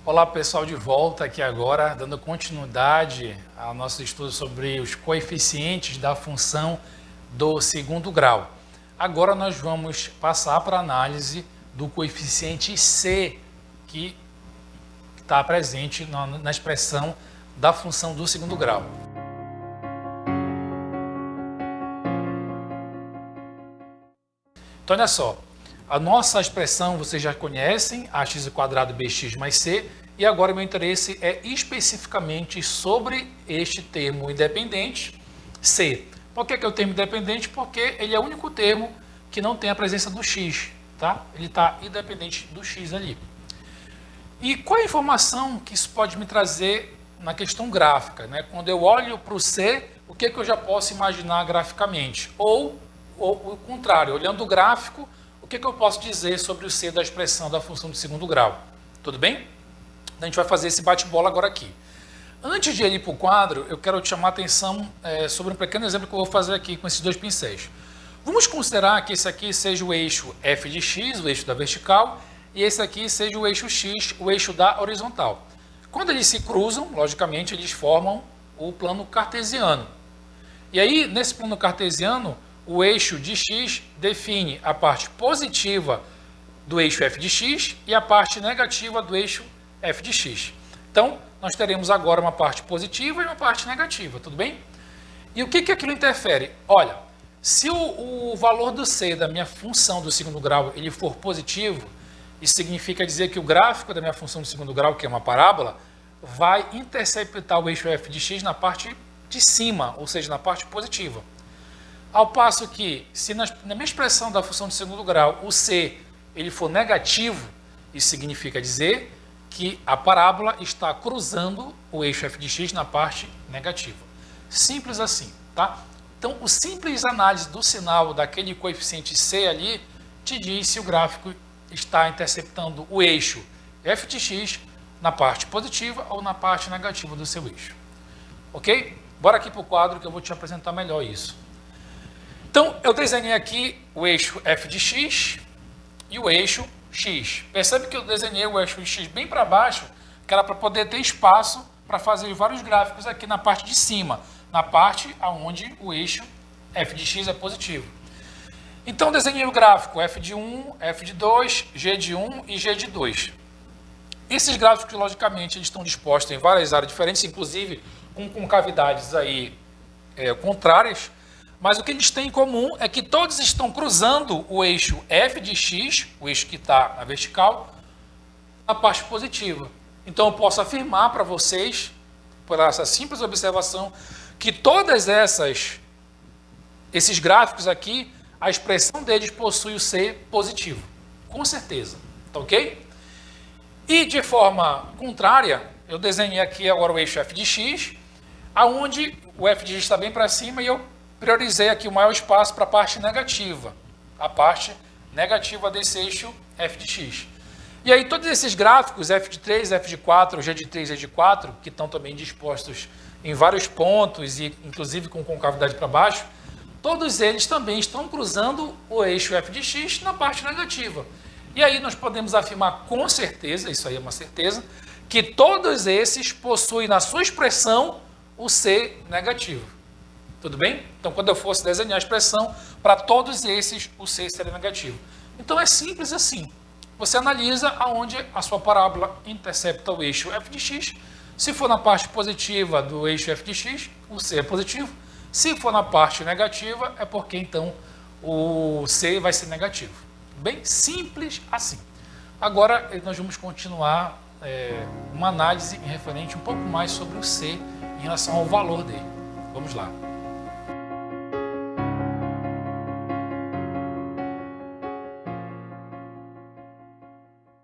Olá pessoal, de volta aqui agora, dando continuidade ao nosso estudo sobre os coeficientes da função do segundo grau. Agora nós vamos passar para a análise do coeficiente C, que está presente na expressão da função do segundo grau. Então olha só, a nossa expressão vocês já conhecem, ax² bx mais c, e agora meu interesse é especificamente sobre este termo independente, c. Por que é o termo independente? Porque ele é o único termo que não tem a presença do x, tá? Ele está independente do x ali. E qual é a informação que isso pode me trazer na questão gráfica, né? Quando eu olho para o c, o que eu já posso imaginar graficamente? Ou o contrário, olhando o gráfico, o que eu posso dizer sobre o c da expressão da função do segundo grau? Tudo bem? A gente vai fazer esse bate-bola agora aqui. Antes de ir para o quadro, eu quero te chamar a atenção sobre um pequeno exemplo que eu vou fazer aqui com esses dois pincéis. Vamos considerar que esse aqui seja o eixo f de x, o eixo da vertical, e esse aqui seja o eixo x, o eixo da horizontal. Quando eles se cruzam, logicamente, eles formam o plano cartesiano. E aí, nesse plano cartesiano, o eixo de x define a parte positiva do eixo f de x e a parte negativa do eixo f de x. Então, nós teremos agora uma parte positiva e uma parte negativa, tudo bem? E o que aquilo interfere? Olha, se o valor do c da minha função do segundo grau ele for positivo, isso significa dizer que o gráfico da minha função do segundo grau, que é uma parábola, vai interceptar o eixo f de x na parte de cima, ou seja, na parte positiva. Ao passo que, se na minha expressão da função de segundo grau, o c ele for negativo, isso significa dizer que a parábola está cruzando o eixo f de x na parte negativa. Simples assim, tá? Então, o simples análise do sinal daquele coeficiente c ali te diz se o gráfico está interceptando o eixo f de x na parte positiva ou na parte negativa do seu eixo. Ok? Bora aqui para o quadro que eu vou te apresentar melhor isso. Então, eu desenhei aqui o eixo f de x e o eixo x. Percebe que eu desenhei o eixo x bem para baixo, que era para poder ter espaço para fazer vários gráficos aqui na parte de cima, na parte onde o eixo f de x é positivo. Então, desenhei o gráfico f de 1, f de 2, g de 1 e g de 2. Esses gráficos, logicamente, eles estão dispostos em várias áreas diferentes, inclusive com concavidades aí, contrárias. Mas o que eles têm em comum é que todos estão cruzando o eixo f de x, o eixo que está na vertical, na parte positiva. Então eu posso afirmar para vocês, por essa simples observação, que todas esses gráficos aqui, a expressão deles possui o c positivo. Com certeza. Tá ok? E de forma contrária, eu desenhei aqui agora o eixo f de x, aonde o f de x está bem para cima e eu priorizei aqui o maior espaço para a parte negativa. A parte negativa desse eixo f de x. E aí todos esses gráficos, f de 3, f de 4, g de 3, g de 4, que estão também dispostos em vários pontos e inclusive com concavidade para baixo, todos eles também estão cruzando o eixo f de x na parte negativa. E aí nós podemos afirmar com certeza, isso aí é uma certeza, que todos esses possuem na sua expressão o c negativo. Tudo bem? Então, quando eu fosse desenhar a expressão, para todos esses, o c seria negativo. Então, é simples assim. Você analisa aonde a sua parábola intercepta o eixo f de x. Se for na parte positiva do eixo f de x, o c é positivo. Se for na parte negativa, é porque, então, o c vai ser negativo. Bem simples assim. Agora, nós vamos continuar uma análise referente um pouco mais sobre o c em relação ao valor dele. Vamos lá.